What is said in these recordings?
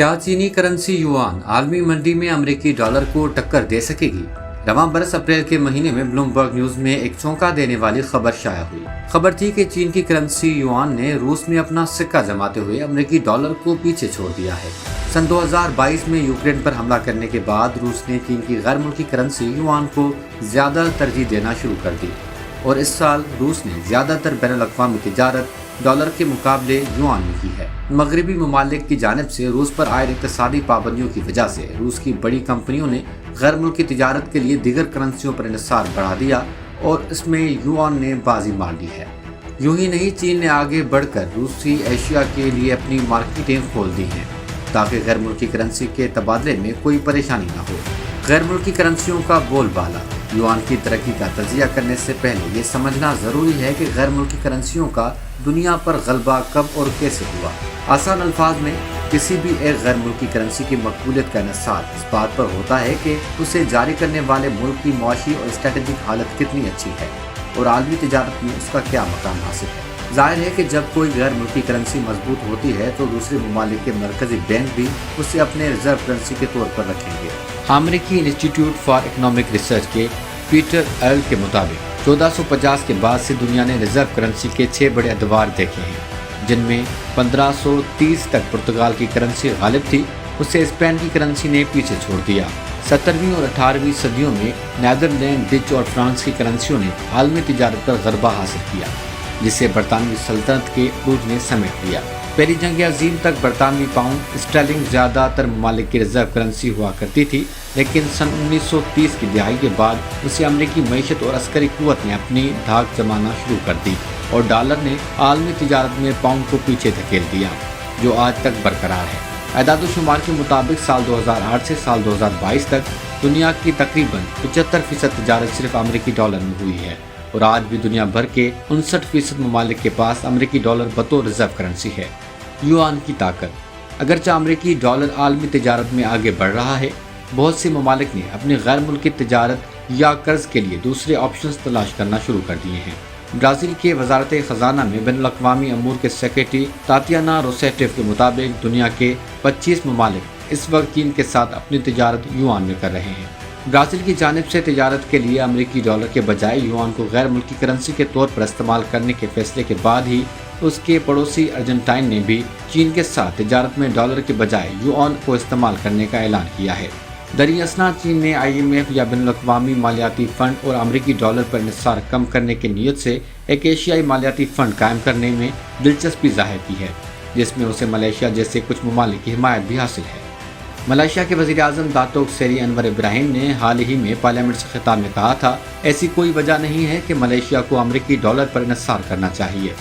क्या चीनी currency yuan आलमी मंडी में अमेरिकी डॉलर को टक्कर दे सकेगी? रवां बरस अप्रैल के महीने में ब्लूमबर्ग न्यूज में एक चौंका देने वाली खबर शाया हुई। खबर थी कि चीन की करेंसी युआन ने रूस में अपना सिक्का जमाते हुए अमेरिकी डॉलर को पीछे छोड़ दिया है। सन 2022 में यूक्रेन पर हमला करने के बाद रूस ने चीन की गैर मुल्की करेंसी युआन को ज्यादा तरजीह देना शुरू कर दी और इस साल रूस ने ज्यादातर बैनुल-अक़वामी तिजारत डॉलर के मुकाबले युआन में की है। मगरबी ममालिक की जानिब से रूस पर आए इक़्तिसादी पाबंदियों की वजह से रूस की बड़ी कंपनियों ने गैर मुल्की तिजारत के लिए दीगर करेंसियों पर इन्हिसार बढ़ा दिया और इसमें युआन ने बाजी मार ली है। यूं ही नहीं, चीन ने आगे बढ़कर रूसी एशिया के लिए अपनी मार्केटें खोल दी हैं ताकि गैर मुल्की करेंसी के तबादले में कोई परेशानी न हो। गैर मुल्की करेंसियों का बोलबाला। युआन की तरक्की का तजिया करने से पहले ये समझना ज़रूरी है कि गैर मुल्की करेंसियों का दुनिया पर गलबा कब और कैसे हुआ। आसान अल्फाज में किसी भी एक गैर मुल्की करेंसी की मकबूलियत का इन्हिसार इस बात पर होता है कि उसे जारी करने वाले मुल्क की मुआशी और स्ट्रेटेजिक हालत कितनी अच्छी है और आलमी तिजारत में उसका क्या मकाम हासिल है। जाहिर है कि जब कोई गैर मुल्की करेंसी मजबूत होती है तो दूसरे ममालिक के मरकजी बैंक भी उसे अपने रिजर्व करेंसी के तौर पर रखेंगे। अमेरिकी इंस्टीट्यूट फॉर इकोनॉमिक रिसर्च के पीटर एल के मुताबिक 1450 के बाद से दुनिया ने रिजर्व करेंसी के 6 बड़े अदवार देखे हैं, जिनमें 1530 तक पुर्तगाल की करेंसी गालिब थी, उसे स्पेन की करेंसी ने पीछे छोड़ दिया। 17वीं और 18वीं सदियों में नीदरलैंड, डच और फ्रांस की करेंसियों ने आलमी तिजारत पर गलबा हासिल किया, जिसे बरतानवी सल्तनत के अरूज ने समेट लिया। पहली जंग अजीम तक बरतानवी पाउंड स्टर्लिंग ज़्यादातर ममालिक की रिजर्व करेंसी हुआ करती थी, लेकिन सन 1930 की दिहाई के बाद उसे अमेरिकी मईशत और अस्करी कुव्वत ने अपनी धाक जमाना शुरू कर दी और डॉलर ने आलमी तिजारत में पाउंड को पीछे धकेल दिया, जो आज तक बरकरार है। एदाद शुमार के मुताबिक साल 2008 से साल 2022 तक दुनिया की तकरीबन 75% तिजारत सिर्फ अमेरिकी डॉलर में हुई है और आज भी दुनिया भर के 59% ममालिक के पास अमेरिकी डॉलर बतौर रिजर्व करेंसी है। युआन की ताकत। अगरचे अमेरिकी डॉलर आलमी तिजारत में आगे बढ़ रहा है, बहुत से ममालिक ने अपनी गैर मुल्की तिजारत या कर्ज के लिए दूसरे ऑप्शंस तलाश करना शुरू कर दिए हैं। ब्राज़ील के वजारत ख़जाना में बैनुल-अक़वामी अमूर के सेक्रेटरी तातियाना रोसेटिव के मुताबिक दुनिया के 25 ममालिक इस वक्त चीन के साथ अपनी तिजारत युआन में कर रहे हैं। ब्राज़ील की जानिब से तिजारत के लिए अमेरिकी डॉलर के बजाय युआन को गैर मुल्की करेंसी के तौर पर इस्तेमाल करने के फैसले के बाद ही उसके पड़ोसी अर्जेंटाइन ने भी चीन के साथ तिजारत में डॉलर के बजाय युआन को इस्तेमाल करने का ऐलान किया है। दरअसल चीन ने IMF या बैनुल-अक़वामी मालियाती फ़ंड और अमेरिकी डॉलर पर इन्हिसार कम करने की नीयत से एक एशियाई मालियाती फ़ंड कायम करने में दिलचस्पी जाहिर की है, जिसमें उसे मलेशिया जैसे कुछ ममालिक की हिमायत भी हासिल है। मलेशिया के वज़ीर-ए-आज़म दातोक सेरी अनवर इब्राहिम ने हाल ही में पार्लियामेंट से खिताब में कहा था, ऐसी कोई वजह नहीं है कि मलेशिया को अमेरिकी डॉलर पर इन्हिसार करना चाहिए।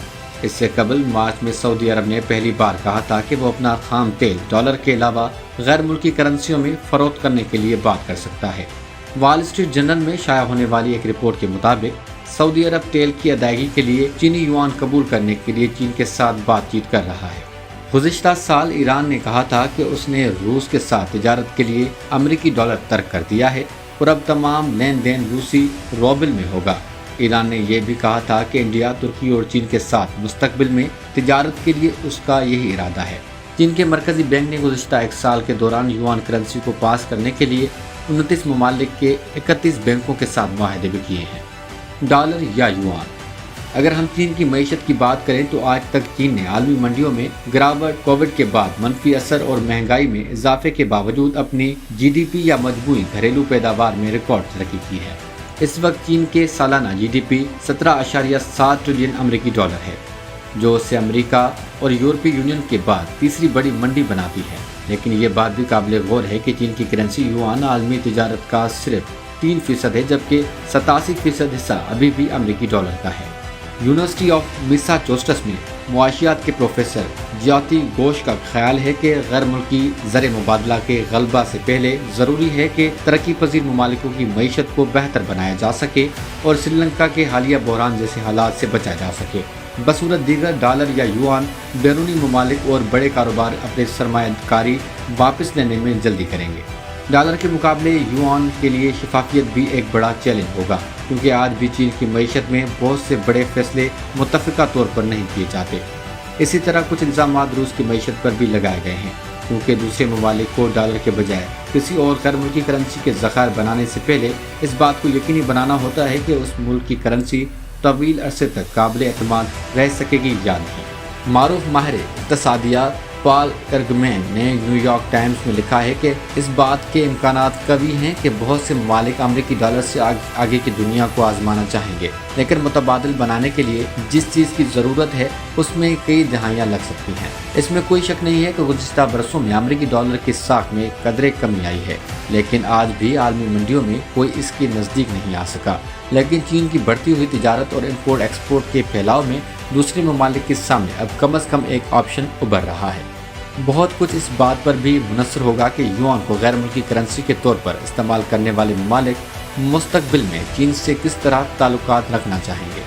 इससे कबल मार्च में सऊदी अरब ने पहली बार कहा था कि वो अपना खाम तेल डॉलर के अलावा गैर मुल्की करेंसियों में फरोख्त करने के लिए बात कर सकता है। वॉल स्ट्रीट जर्नल में शाया होने वाली एक रिपोर्ट के मुताबिक सऊदी अरब तेल की अदायगी के लिए चीनी युआन कबूल करने के लिए चीन के साथ बातचीत कर रहा है। गुज़िश्ता साल ईरान ने कहा था कि उसने रूस के साथ तिजारत के लिए अमेरिकी डॉलर तर्क कर दिया है और अब तमाम लेन देन रूसी रूबल में होगा। ईरान ने यह भी कहा था कि इंडिया, तुर्की और चीन के साथ मुस्तकबिल में तिजारत के लिए उसका यही इरादा है। चीन के मरकजी बैंक ने गुज़िश्ता एक साल के दौरान युआन करेंसी को पास करने के लिए 29 ममालिक के 31 बैंकों के साथ मुआहदे भी किए हैं। डॉलर या युआन। अगर हम चीन की मईशत की बात करें तो आज तक चीन ने आलमी मंडियों में गिरावट, कोविड के बाद मनफी असर और महंगाई में इजाफे के बावजूद अपनी GDP या मजबूरी घरेलू पैदावार में रिकॉर्ड तरक्की की है। इस वक्त चीन के सालाना GDP 17.7 ट्रिलियन अमेरिकी डॉलर है, जो उसे अमेरिका और यूरोपीय यूनियन के बाद तीसरी बड़ी मंडी बनाती है। लेकिन ये बात भी काबिल गौर है कि चीन की करेंसी युआन आलमी तिजारत का सिर्फ 3% है, जबकि 87% हिस्सा अभी भी अमेरिकी डॉलर का है। यूनिवर्सिटी ऑफ मैसाचुसेट्स में मुआशियात के प्रोफेसर ज्योति घोष का ख्याल है कि गैर मुल्की ज़र मुबादला के गलबा से पहले ज़रूरी है कि तरक्की पजीर ममालिकों की मईशत को बेहतर बनाया जा सके और श्रीलंका के हालिया बहरान जैसे हालात से बचा जा सके। बसूरत दीगर डॉलर या युआन बैरूनी ममालिक और बड़े कारोबार अपने सरमायाकारी वापस लेने में जल्दी करेंगे। डॉलर के मुकाबले युआन के लिए शफाफियत भी एक बड़ा चैलेंज होगा, क्योंकि आज भी चीन की मईशत में बहुत से बड़े फैसले मुत्तफ़िका तौर पर नहीं किए जाते। इसी तरह कुछ इल्ज़ामात रूस की मईशत पर भी लगाए गए हैं। کیونکہ دوسرے ممالک کو ڈالر کے بجائے کسی اور غیر ملکی کرنسی کے ذخائر بنانے سے پہلے اس بات کو یقینی بنانا ہوتا ہے کہ اس ملک کی کرنسی طویل عرصے تک قابل اعتماد رہ سکے گی یا نہیں۔ معروف ماہر اقتصادیات پال کرگمین نے نیو یارک ٹائمز میں لکھا ہے کہ اس بات کے امکانات قوی ہیں کہ بہت سے ممالک امریکی ڈالر سے آگے کی دنیا کو آزمانا چاہیں گے، لیکن متبادل بنانے کے لیے جس چیز کی ضرورت ہے اس میں کئی دہائیاں لگ سکتی ہیں۔ اس میں کوئی شک نہیں ہے کہ گزشتہ برسوں میں امریکی ڈالر کی ساکھ میں قدرے کمی آئی ہے، لیکن آج بھی عالمی منڈیوں میں کوئی اس کے نزدیک نہیں آ سکا۔ لیکن چین کی بڑھتی ہوئی تجارت اور امپورٹ ایکسپورٹ کے پھیلاؤ میں دوسرے ممالک کے سامنے اب کم از کم ایک آپشن ابھر رہا ہے۔ بہت کچھ اس بات پر بھی منحصر ہوگا کہ یوان کو غیر ملکی کرنسی کے طور پر استعمال کرنے والے ممالک مستقبل میں چین سے کس طرح تعلقات رکھنا چاہیں گے۔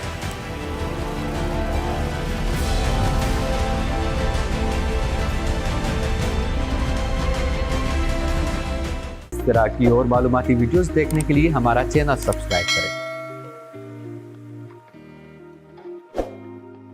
اس طرح کی اور معلوماتی ویڈیوز دیکھنے کے لیے ہمارا چینل سبسکرائب کریں۔